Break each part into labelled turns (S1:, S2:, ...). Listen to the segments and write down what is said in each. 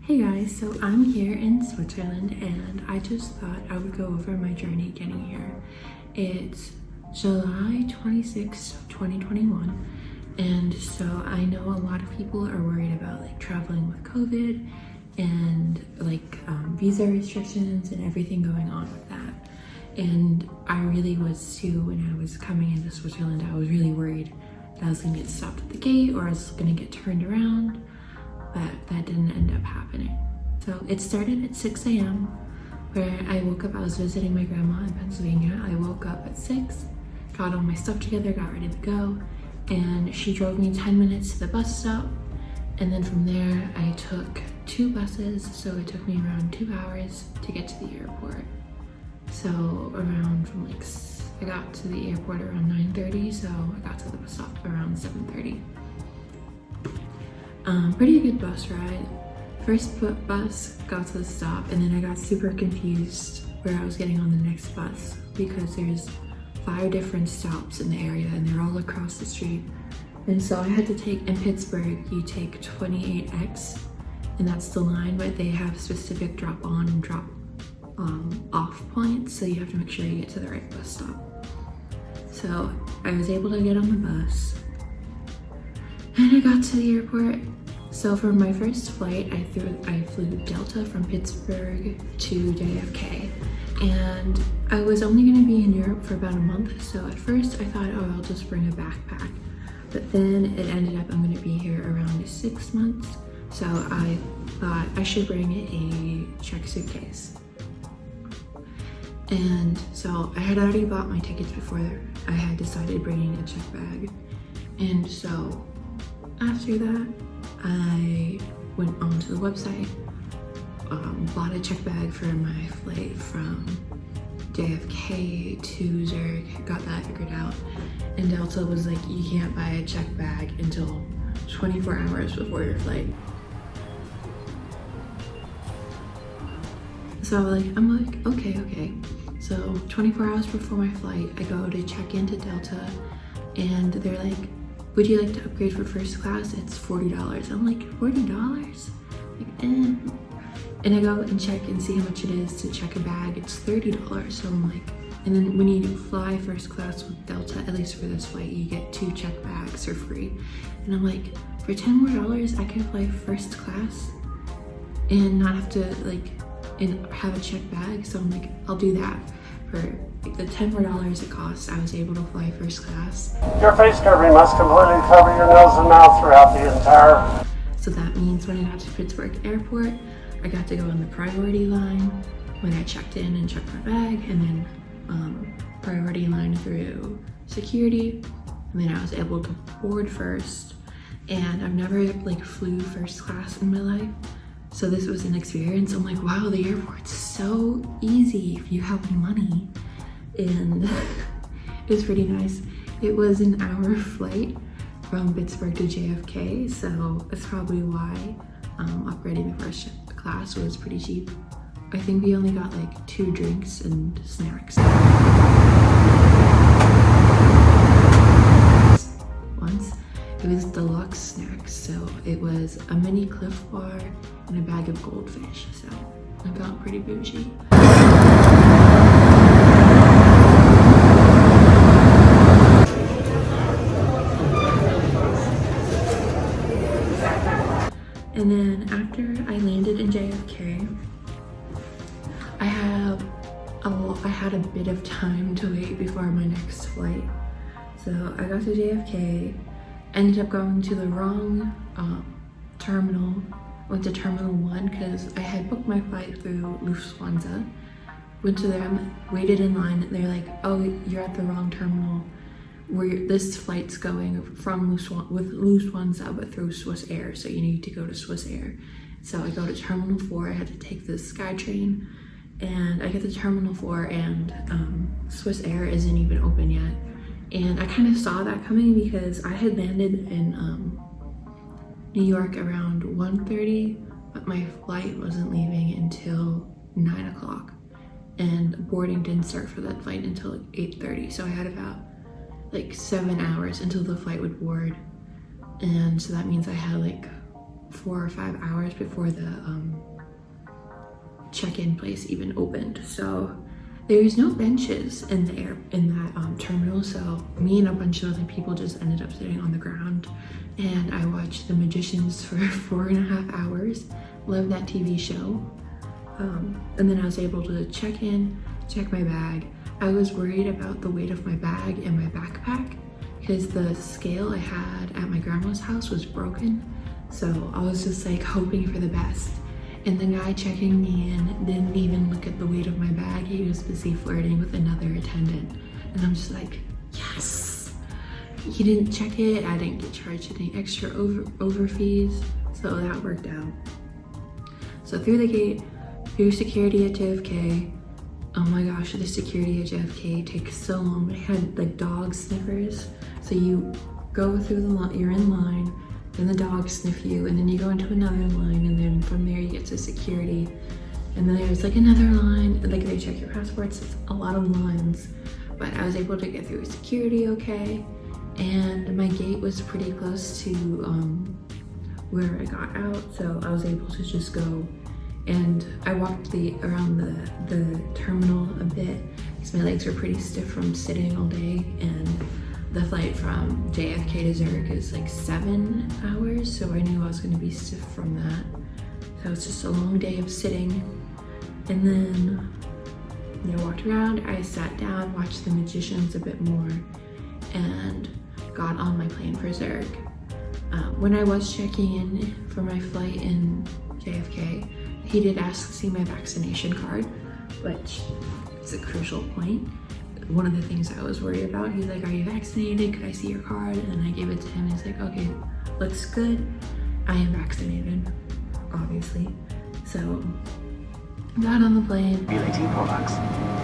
S1: Hey guys, so I'm here in Switzerland and I just thought I would go over my journey getting here. It's July 26, 2021, and so I know a lot of people are worried about like traveling with COVID and visa restrictions and everything going on with that. And I really was too when I was coming into Switzerland. I was really worried that I was gonna get stopped at the gate or I was gonna get turned around. But that didn't end up happening. So it started at 6 a.m. where I woke up. I was visiting my grandma in Pennsylvania. I woke up at 6, got all my stuff together, got ready to go, and she drove me 10 minutes to the bus stop. And then from there, I took 2 buses, so it took me around 2 hours to get to the airport. So I got to the airport around 9:30, so I got to the bus stop around 7:30. Pretty good bus ride. First bus got to the stop and then I got super confused where I was getting on the next bus because there's 5 different stops in the area and they're all across the street. And so I had to take, in Pittsburgh, you take 28X and that's the line, but they have specific drop on and drop off points, so you have to make sure you get to the right bus stop. So I was able to get on the bus and I got to the airport. So for my first flight, I flew Delta from Pittsburgh to JFK, and I was only going to be in Europe for about a month. So at first I thought, oh, I'll just bring a backpack, but then it ended up I'm going to be here around 6 months. So I thought I should bring a check suitcase. And so I had already bought my tickets before I had decided bringing a check bag. And so after that, I went onto the website, bought a check bag for my flight from JFK to Zurich, got that figured out. And Delta was like, you can't buy a check bag until 24 hours before your flight. So I'm like, okay. So 24 hours before my flight, I go to check into Delta and they're like, would you like to upgrade for first class? It's $40. I'm like, $40? And I go and check and see how much it is to check a bag. It's $30. So I'm like, and then when you fly first class with Delta, at least for this flight, you get 2 check bags for free. And I'm like, for $10 more, I can fly first class and not have to and have a check bag. So I'm like, I'll do that. For the $10 more it costs, I was able to fly first class.
S2: Your face covering must completely cover your nose and mouth throughout the entire.
S1: So that means when I got to Pittsburgh Airport, I got to go on the priority line when I checked in and checked my bag, and then priority line through security, and then I was able to board first. And I've never flew first class in my life. So this was an experience. I'm like, wow, the airport's so easy if you have any money. And it was pretty nice. It was an hour flight from Pittsburgh to JFK, so that's probably why upgrading the first class was pretty cheap. I think we only got 2 drinks and snacks. Once. It was deluxe snacks, so it was a mini Cliff Bar and a bag of goldfish, so I felt pretty bougie. And then after I landed in JFK, I had a bit of time to wait before my next flight. So I got to JFK, ended up going to the wrong terminal. Went to Terminal 1 because I had booked my flight through Lufthansa. Went to them, waited in line, and they're like, oh, you're at the wrong terminal. This flight's going from Lufthansa, but through Swiss Air, so you need to go to Swiss Air. So I go to Terminal 4, I had to take the SkyTrain, and I get to Terminal 4, and Swiss Air isn't even open yet. And I kind of saw that coming because I had landed in New York around 1:30, but my flight wasn't leaving until 9 o'clock. And boarding didn't start for that flight until 8:30, so I had about 7 hours until the flight would board. And so that means I had 4 or 5 hours before the check-in place even opened. So there's no benches in that terminal. So me and a bunch of other people just ended up sitting on the ground, and I watched The Magicians for 4.5 hours. Loved that TV show. And then I was able to check in, check my bag. I was worried about the weight of my bag and my backpack because the scale I had at my grandma's house was broken. So I was just like hoping for the best. And the guy checking me in didn't even look at the weight of my bag. He was busy flirting with another attendant. And I'm just like, yes! He didn't check it. I didn't get charged any extra over fees. So that worked out. So through the gate, through security at JFK. Oh my gosh, the security at JFK takes so long. They had like dog sniffers. So you go through the line, you're in line, then the dogs sniff you, and then you go into another line, and then from there you get to security. And then there's like another line, like they check your passports. It's a lot of lines, but I was able to get through security okay. And my gate was pretty close to where I got out, so I was able to just go. And I walked around the terminal a bit because my legs were pretty stiff from sitting all day, and the flight from JFK to Zurich is like 7 hours, so I knew I was going to be stiff from that. So it's just a long day of sitting. And then I walked around, I sat down, watched The Magicians a bit more, and got on my plane for Zurich. When I was checking in for my flight in JFK, he did ask to see my vaccination card, which is a crucial point. One of the things I was worried about, he's like, are you vaccinated? Could I see your card? And then I gave it to him. He's like, okay, looks good. I am vaccinated, obviously. So, got on the plane.
S3: Regulating products.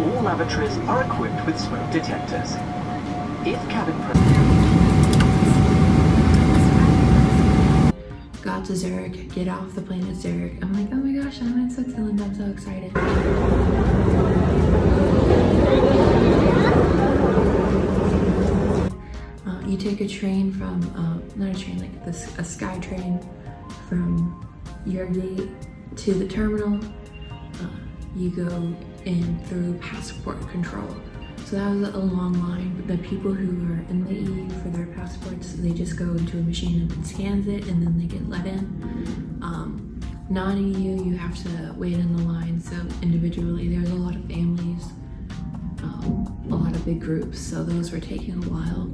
S3: All lavatories are equipped with smoke detectors. If cabin
S1: Got to Zurich, get off the plane at Zurich. I'm like, oh my gosh, I'm in Switzerland, I'm so excited. You take a train from, not a train, like a sky train from your gate to the terminal. You go in through passport control. So that was a long line, but the people who are in the EU for their passports, they just go into a machine and scans it, and then they get let in. Non-EU, you have to wait in the line, so individually, there's a lot of families, a lot of big groups, so those were taking a while.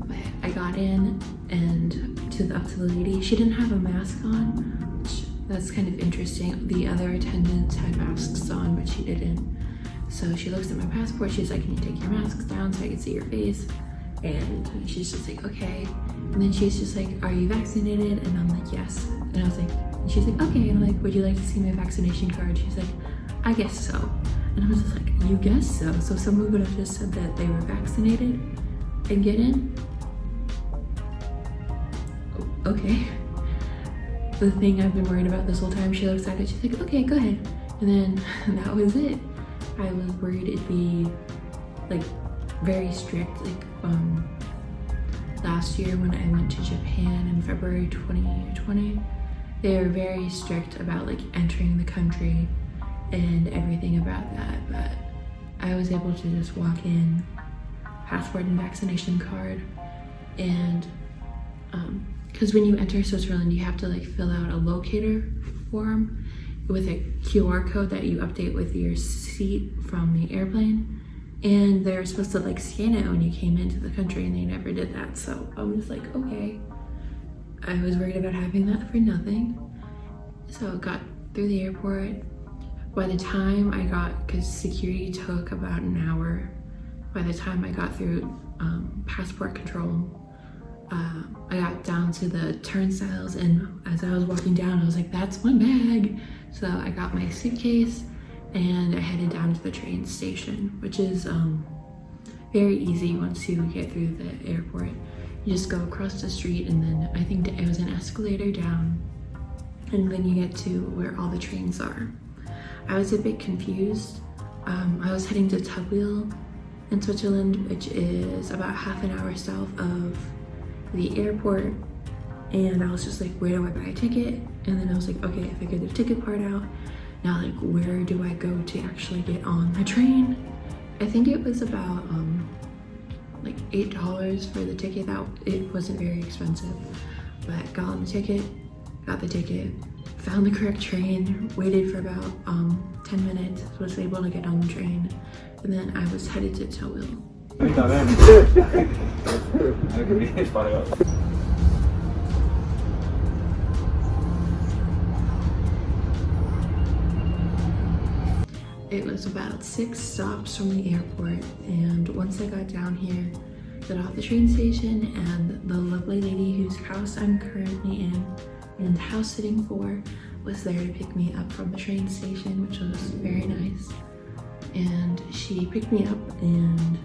S1: But I got in, and up to the lady, she didn't have a mask on, which that's kind of interesting. The other attendants had masks on, but she didn't. So she looks at my passport, she's like, can you take your masks down so I can see your face? And she's just like, okay. And then she's just like, are you vaccinated? And I'm like, yes. And I was like, and she's like, okay. And I'm like, would you like to see my vaccination card? She's like, I guess so. And I was just like, you guess so? So someone would have just said that they were vaccinated and get in? Okay. The thing I've been worried about this whole time, she looks at it, she's like, okay, go ahead. And then that was it. I was worried it'd be like very strict, like last year when I went to Japan in February 2020, they were very strict about like entering the country and everything about that, but I was able to just walk in, passport and vaccination card, and because when you enter Switzerland, you have to like fill out a locator form with a QR code that you update with your seat from the airplane, and they're supposed to like scan it when you came into the country, and they never did that. So I was like, okay. I was worried about having that for nothing. So I got through the airport. By the time I got, because security took about an hour, by the time I got through passport control, I got down to the turnstiles, and as I was walking down, I was like, that's my bag. So I got my suitcase and I headed down to the train station, which is very easy once you get through the airport. You just go across the street, and then I think it was an escalator down, and then you get to where all the trains are. I was a bit confused. I was heading to Tuchwil in Switzerland, which is about half an hour south of the airport, and I was just like, where do I buy a ticket? And then I was like, okay, I figured the ticket part out. Now, like, where do I go to actually get on the train? I think it was about like $8 for the ticket. That it wasn't very expensive, but got on the ticket, got the ticket, found the correct train, waited for about 10 minutes, was able to get on the train, and then I was headed to Towville. It was about 6 stops from the airport, and once I got down here, got off the train station, and the lovely lady whose house I'm currently in and house sitting for was there to pick me up from the train station, which was very nice. And she picked me up and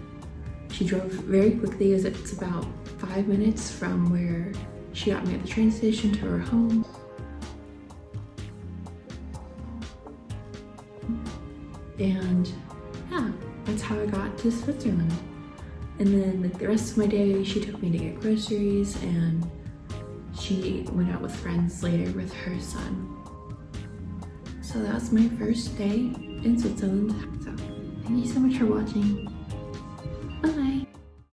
S1: she drove very quickly, as it's about 5 minutes from where she got me at the train station to her home. And yeah, that's how I got to Switzerland. And then like the rest of my day, she took me to get groceries, and she went out with friends later with her son. So that was my first day in Switzerland. So thank you so much for watching. Bye.